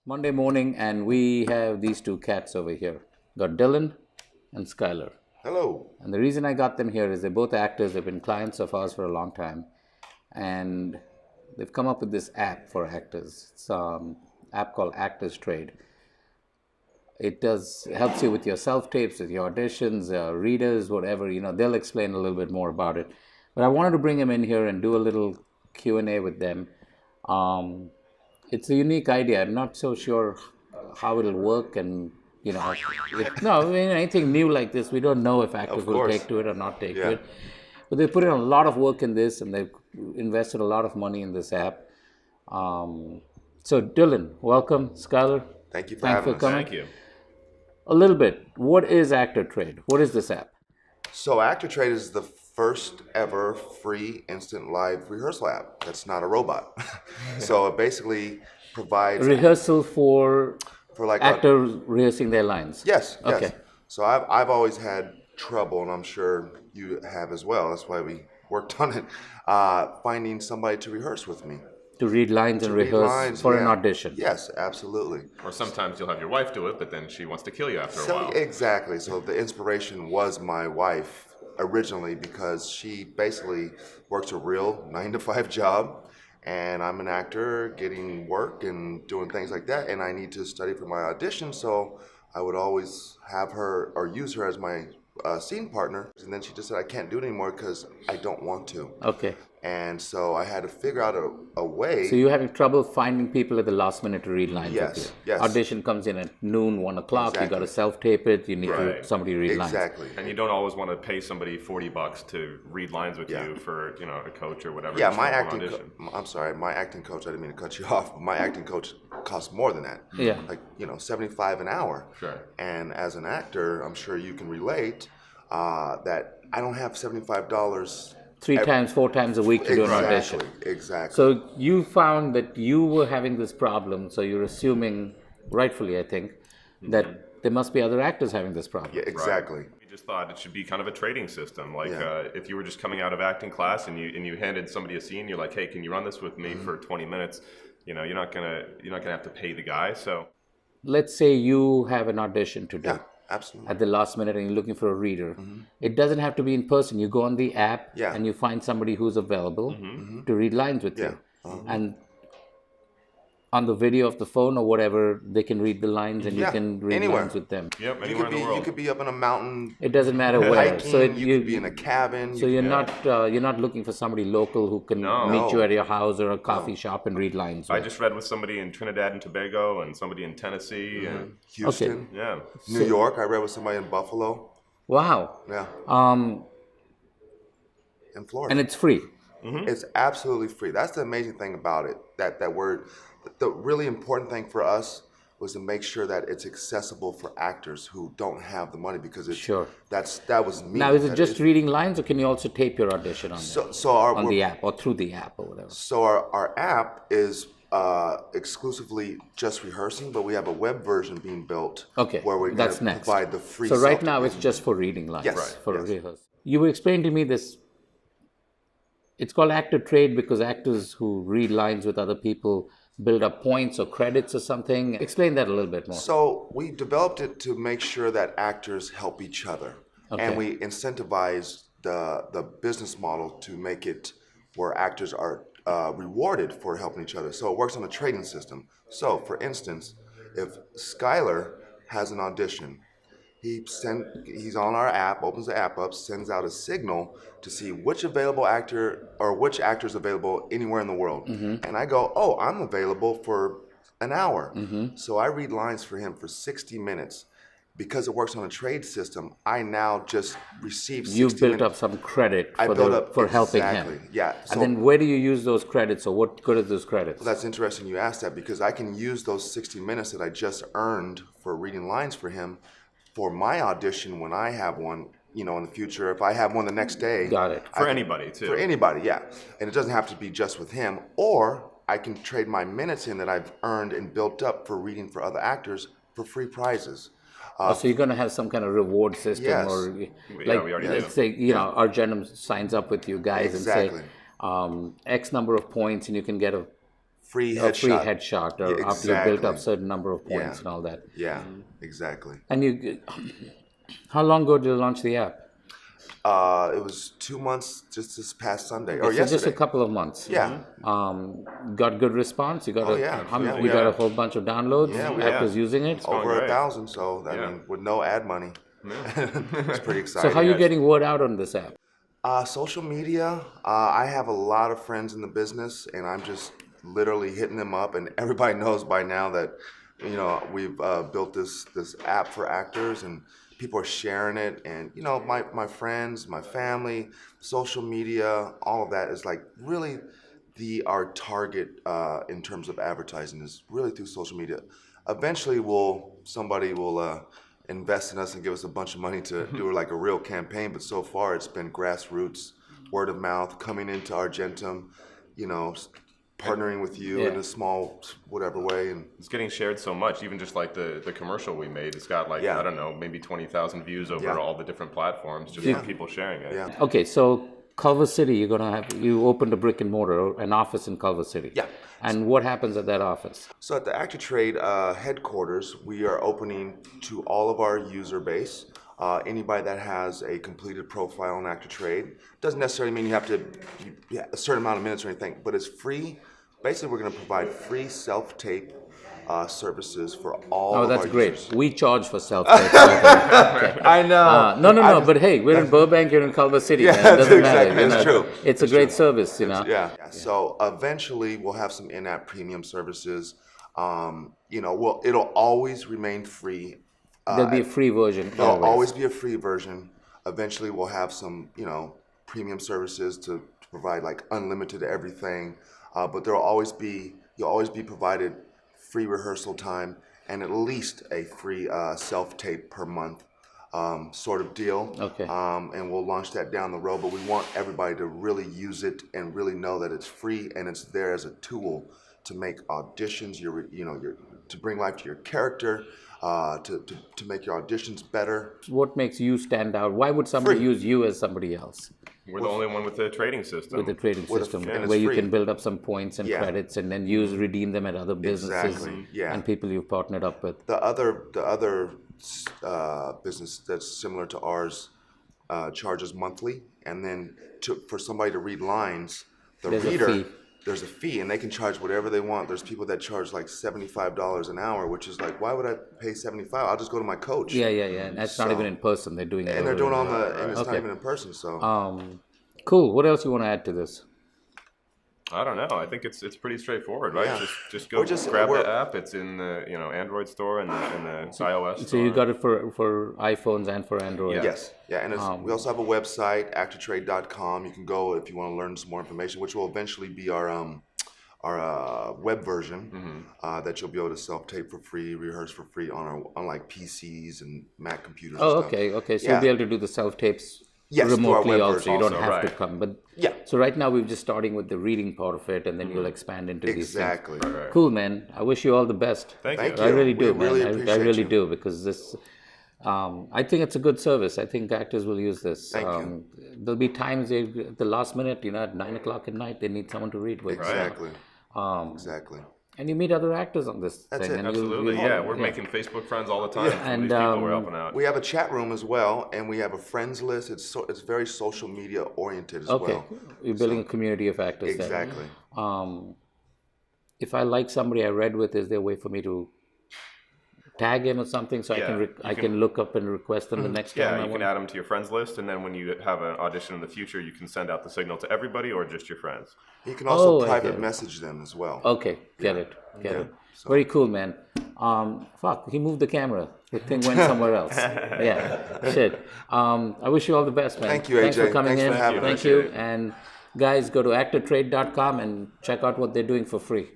Monday morning, and we have these two cats over here. Got Dylan and Skylar. Hello. And the reason I got them here is they're both actors. They've been clients of ours for a long time. And they've come up with this app for actors. It's an app called Actors Trade. It helps you with your self-tapes, with your auditions, readers, whatever. They'll explain a little bit more about it. But I wanted to bring them in here and do a little Q&A with them. It's a unique idea. I'm not so sure how it'll work, and anything new like this, we don't know if actors will take to it or not take to it. But they put in a lot of work in this, and they've invested a lot of money in this app. So Dylan, welcome. Skylar, thank you for having us. coming. Thank you. A little bit. What is Actor Trade? What is this app? So Actor Trade is the first ever free instant live rehearsal app that's not a robot. So it basically provides rehearsal for like actors rehearsing their lines. Yes. Okay. So I've always had trouble, and I'm sure you have as well. That's why we worked on it. Finding somebody to rehearse with me. To read lines and rehearse for an audition. Yes, absolutely. Or sometimes you'll have your wife do it, but then she wants to kill you after a while. Exactly. So the inspiration was my wife originally, because she basically works a real 9-to-5 job, and I'm an actor getting work and doing things like that, and I need to study for my audition, so I would always have her or use her as my scene partner. And then she just said, I can't do it anymore because I don't want to. Okay. And so I had to figure out a way. So you're having trouble finding people at the last minute to read lines with you? Yes. Audition comes in at noon, 1 o'clock. Exactly. You got to self-tape it. You need somebody to read lines. Exactly. And you don't always want to pay somebody $40 to read lines with you for a coach or whatever. Yeah, my acting my acting coach, I didn't mean to cut you off, but my acting coach costs more than that. Yeah. Like, $75 an hour. Sure. And as an actor, I'm sure you can relate that I don't have $75 4 times a week to do an audition. Exactly. So you found that you were having this problem, so you're assuming, rightfully I think, that there must be other actors having this problem. Yeah, exactly. Right. We just thought it should be kind of a trading system. Like if you were just coming out of acting class and you handed somebody a scene, you're like, hey, can you run this with me for 20 minutes? You're not gonna have to pay the guy. So let's say you have an audition to do. Yeah. Absolutely. At the last minute, and you're looking for a reader. It doesn't have to be in person. You go on the app and you find somebody who's available to read lines with you. And on the video of the phone or whatever, they can read the lines, and you can read lines with them. Yep, anywhere in the world. You could be up in a mountain. It doesn't matter where. Hiking, So you could be in a cabin. So you're not looking for somebody local who can meet you at your house or a coffee shop and read lines. I just read with somebody in Trinidad and Tobago and somebody in Tennessee and Houston. yeah. New York. I read with somebody in Buffalo. Wow. Yeah. In Florida. And it's free. It's absolutely free. That's the amazing thing about it. That word. The really important thing for us was to make sure that it's accessible for actors who don't have the money, because that was me. Now, is it just reading lines, or can you also tape your audition on the app or through the app or whatever? So our app is exclusively just rehearsing, but we have a web version being built. Okay, where we're going to provide the free. So right now it's just for reading lines. Yes, for a rehearsal. You were explaining to me this. It's called Actor Trade because actors who read lines with other people build up points or credits or something. Explain that a little bit more. So we developed it to make sure that actors help each other. Okay. And we incentivize the business model to make it where actors are rewarded for helping each other. So it works on a trading system. So for instance, if Skylar has an audition, he's on our app, opens the app up, sends out a signal to see which available actor or which actor is available anywhere in the world. And I go, oh, I'm available for an hour. So I read lines for him for 60 minutes. Because it works on a trade system, I now just receive 60 You've built up some credit for helping him. Yeah. So, and then where do you use those credits, or what good are those credits? Well, that's interesting you asked that, because I can use those 60 minutes that I just earned for reading lines for him for my audition when I have one, in the future. If I have one the next day. Got it. For anybody, too. For anybody, yeah. And it doesn't have to be just with him. Or I can trade my minutes in that I've earned and built up for reading for other actors for free prizes. So you're going to have some kind of reward system, Yes. or we already let's do. say, Argentum signs up with you guys and say X number of points, and you can get a free a free headshot. headshot, or Yeah, after you built up exactly. certain number of points Yeah. and all that. Yeah, exactly. And you, how long ago did you launch the app? It was 2 months just this past Sunday or So just a yesterday. couple of months. Yeah. Got good response. You got Oh, yeah. Yeah, you we got a have- whole bunch of downloads. Yeah, we Actors have. using it. going Over great. 1,000. So I Yeah. mean, with no ad money, it's pretty So exciting. how are you Yes. getting word out on this app? Social media. I have a lot of friends in the business, and I'm just literally hitting them up. And everybody knows by now that we've built this app for actors, and people are sharing it. And my friends, my family, social media, all of that is like really our target in terms of advertising is really through social media. Eventually, somebody will invest in us and give us a bunch of money to do like a real campaign. But so far, it's been grassroots, word of mouth, coming into Argentum, partnering with you in Yeah. a small whatever way. And It's getting shared so much. Even just like the commercial we made, it's got like Yeah. I don't know, maybe 20,000 views over Yeah. all the different platforms, just from people sharing it. yeah. Okay, so Culver City, you opened a brick and mortar, an office in Culver City. Yeah. And what happens at that office? So at the Actor Trade headquarters, we are opening to all of our user base. Anybody that has a completed profile on Actor Trade. Doesn't necessarily mean you have to a certain amount of minutes or anything, but it's free. Basically, we're going to provide free self-tape services for all Oh, of that's our great. users. We charge for self-tape. Okay. I know. No, but hey, we're in Burbank, you're in Culver City. Yeah, man. It that's doesn't matter. exactly- that's true. It's a great service, Yeah. So eventually, we'll have some in-app premium services. It'll always remain free. There'll be a free version. There'll always. always be a free version. Eventually, we'll have some, premium services to provide like unlimited everything. But you'll always be provided free rehearsal time and at least a free self-tape per month sort of deal. Okay. And we'll launch that down the road. But we want everybody to really use it and really know that it's free and it's there as a tool to make auditions, to bring life to your character, to make your auditions better. What makes you stand out? Why would somebody Free. use you as somebody else We're the only one with the trading system. with the trading With a- system, and it's where you free. can build up some points and Yeah. credits and then redeem them at other businesses Exactly, yeah. and people you've partnered up with? The other business that's similar to ours charges monthly, and then for somebody to read lines, There's a reader fee. there's a fee, and they can charge whatever they want. There's people that charge like $75 an hour, which is like, why would I pay $75? I'll just go to my coach. Yeah. And that's not So- even in person. They're doing it. And they're over doing and it's not Okay. even in person. So Cool. What else you want to add to this? I don't know. I think it's pretty straightforward, right? Yeah. Just go We're grab we're- the app. It's in the Android store and the iOS store. So you got it for iPhones and for Android. Yeah. yes, yeah, and we also have a website, actortrade.com. You can go if you want to learn some more information, which will eventually be our web version that you'll be able to self-tape for free, rehearse for free on like PCs and Mac computers. Oh, and stuff. okay. So Yeah. you'll be able to do the self-tapes Yes, through our remotely web also. version You don't also, have to right. come. But Yeah. So right now we're just starting with the reading part of it, and then you'll expand into these things. Exactly. Cool, man. I wish you all the best. Thank Thank you. I you. really do, We man. really I appreciate really you. do, because this. I think it's a good service. I think actors will use this. Thank you. There'll be times at the last minute, at 9 o'clock at night, they need someone to read with. Exactly. Um, Exactly. and you meet other actors on this That's thing. it. And Absolutely, we're making Facebook friends all the time. Some of And, these people we're helping out. We have a chat room as well, and we have a friends list. It's very social media oriented as Okay, well. you're building a community of actors there. Exactly. If I like somebody I read with, is there a way for me to tag him or something so Yeah, I can look up and request them the next time? Yeah, I you can want? add them to your friends list, and then when you have an audition in the future, you can send out the signal to everybody or just your friends. You can also Oh, I private get it. message them as well. Okay, get it. So- Very cool, man. Fuck, he moved the camera. The thing went somewhere else. Yeah, shit. I wish you all the best, man. Thank you, Thanks AJ. for coming Thanks in. for having Thank us. you. And guys, go to actortrade.com and check out what they're doing for free.